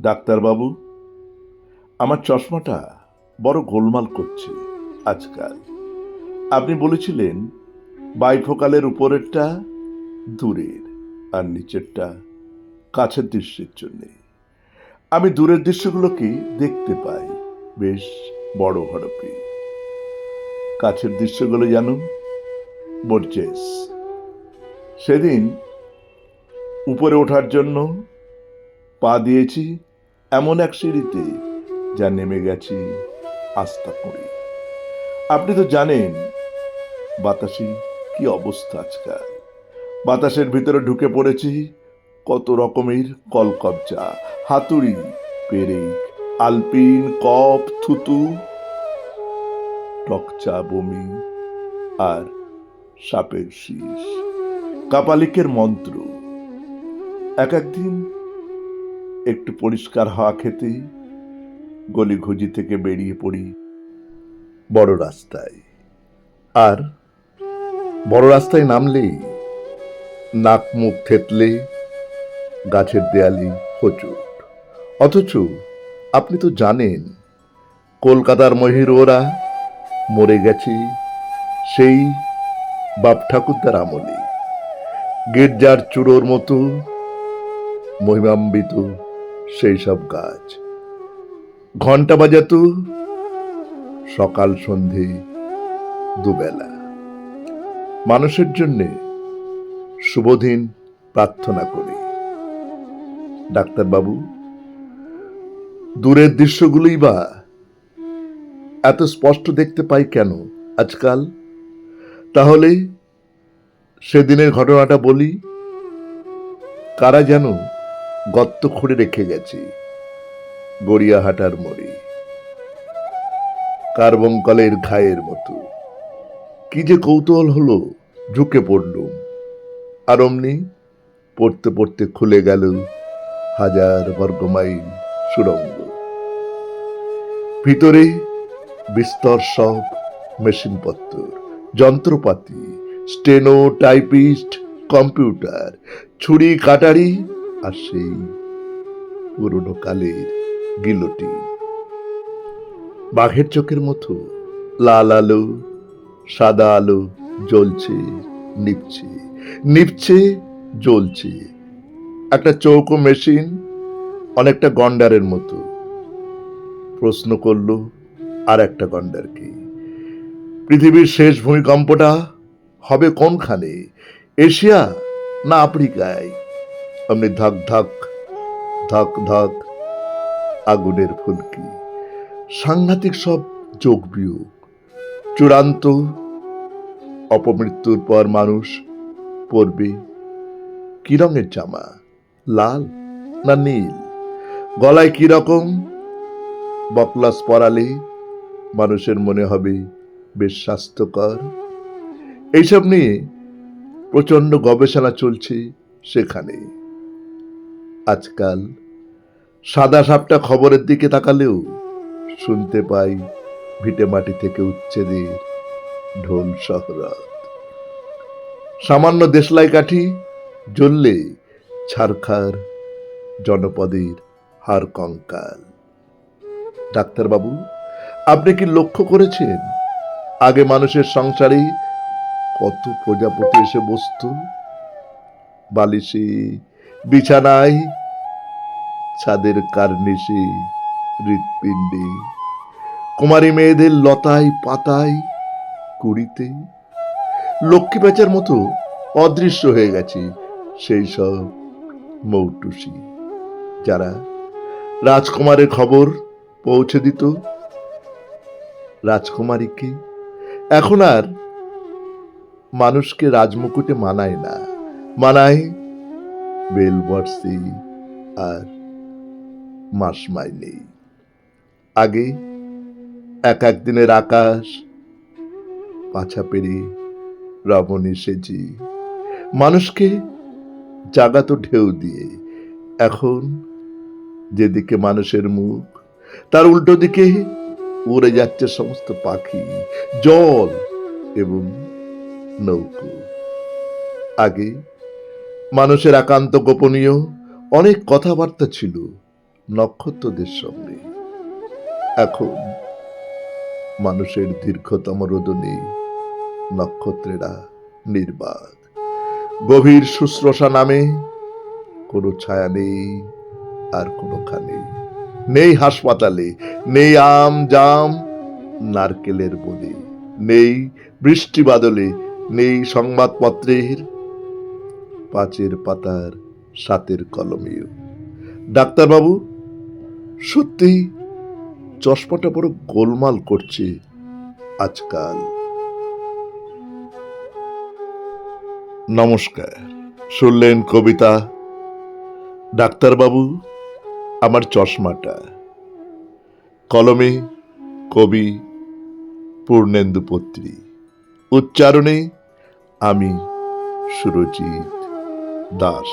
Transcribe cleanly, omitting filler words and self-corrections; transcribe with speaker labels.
Speaker 1: ডাক্তারবাবু, আমার চশমাটা বড় গোলমাল করছে আজকাল। আপনি বলেছিলেন বাইফোকালের উপরেরটা দূরের আর নিচেরটা কাছের দৃশ্যের জন্যে। আমি দূরের দৃশ্যগুলোকে দেখতে পাই বেশ বড় হরপে, কাছের দৃশ্যগুলো যেন বর্জেস। সেদিন উপরে ওঠার জন্য পা দিয়েছি এমন এক সিঁড়িতে যা নেমে গেছি আস্থা করে। আপনি তো জানেন বাতাসে কি অবস্থা আজকাল। বাতাসের ভিতরে ঢুকে পড়েছি কত রকমের কলকবজা, হাতুড়ি, পেরেক, আলপিন, কপ, থুতু, টকচা, বমি আর সাপের শীষ, কাপালিকের মন্ত্র। এক একদিন একটু পরিষ্কার হাওয়া খেতে গলিঘুজি থেকে বেরিয়ে পড়ি বড় রাস্তায়। আর বড় রাস্তায় নামলেই নাক মুখ থেতলে গাছের দেয়ালে হোঁচট। অথচ আপনি তো জানেন কলকাতার মহির ওরা মরে গেছে সেই বাপ ঠাকুরদার আমলে। গির্জার চূড়োর মতো মহিমান্বিত সেই সব গাছ ঘন্টা বাজাত সকাল সন্ধে দুবেলা মানুষের জন্যে শুভদিন প্রার্থনা করি। ডাক্তারবাবু, দূরের দৃশ্যগুলোই বা এত স্পষ্ট দেখতে পাই কেন আজকাল? তাহলে সেদিনের ঘটনাটা বলি। কারা যেন গর্ত খুঁড়ে রেখে গেছে গড়িয়াহাটার মোড়ে, কার্বঙ্কলের ঘায়ের মতো। কি যে কৌতূহল হলো, ঝুঁকে পড়লুম। আর অমনি পড়তে পড়তে খুলে গেল হাজার বর্গমাইল সুড়ঙ্গ। ভিতরে বিস্তর সব মেশিনপত্র, যন্ত্রপাতি, স্টেনো, টাইপিস্ট, কম্পিউটার, ছুরি কাটারি আর সেই পুরনো কালের গিলোটিন। বাঘের চোখের মতো লাল আলো সাদা আলো জ্বলছে, নিভছে, নিভছে, জ্বলছে। একটা চৌকো মেশিন, অনেকটা গন্ডারের মতো। প্রশ্ন করল আর একটা গন্ডারকে, পৃথিবীর শেষ ভূমিকম্পটা হবে কোনখানে, এশিয়া না আফ্রিকায়? অমনি ধাক ধাক ধাক ধাক আগুনের ফুলকি, সাংঘাতিক সব যোগ বিয়োগ। চূড়ান্ত অপমৃত্যুর পর মানুষ পরবে কি রঙের জামা, লাল না নীল? গলায় কি রকম বকলাস পরালে মানুষের মনে হবে বেশ স্বাস্থ্যকর? এইসব নিয়ে প্রচন্ড গবেষণা চলছে সেখানে। আজকাল সাদা সাপটা খবরের দিকে তাকালেও শুনতে পাই ভিটে মাটি থেকে উচ্ছেদের ঢোল শহরত। সামান্য দেশলাই কাঠি জ্বললে ছারখার জনপদের হাড় কঙ্কাল। ডাক্তারবাবু, আপনি কি লক্ষ্য করেছেন আগে মানুষের সংসারে কত প্রজাপতি এসে বসত? বালিশে, বিছানায়, ছাদের কার্নিশে, হৃৎপিণ্ডে, কুমারী মেয়েদের লতায় পাতায় কুড়িতে। লক্ষ্মী প্যাঁচার মতো অদৃশ্য হয়ে গেছে সেই সব মৌটুসি, যারা রাজকুমারের খবর পৌঁছে দিত। রাজকুমারীকে এখন আর মানুষকে রাজমুকুটে মানায় না, মানায় বেলবর্ষি আর মাস মাইনে। আগে এক এক দিনের আকাশ পাছা পেরিয়ে রমণী সেজি মানুষকে জাগাতো ঢেউ দিয়ে। এখন যেদিকে মানুষের মুখ, তার উল্টো দিকে উড়ে যাচ্ছে সমস্ত পাখি, জল এবং নৌকো। আগে মানুষের একান্ত গোপনীয় অনেক কথাবার্তা ছিল, নক্ষত্রদের সঙ্গে। এখন মানুষের দীর্ঘতম রোদনে নক্ষত্রেরা নির্বাক। গভীর শুশ্রূষা নামে কোনো ছায়া নেই, আর কোনোখানে নেই হাসপাতালে, নেই আম জাম নারকেলের বনে, নেই বৃষ্টি বাদলে, নেই সংবাদপত্রের পাঁচের পাতার সাতের কলমেও। ডাক্তারবাবু, সত্যি চশমাটা বড় গোলমাল করছে আজকাল। নমস্কার, শুনলেন কবিতা ডাক্তারবাবু আমার চশমাটা। কলমে কবি পূর্ণেন্দু পত্রী, উচ্চারণে আমি সুরজিৎ দাস।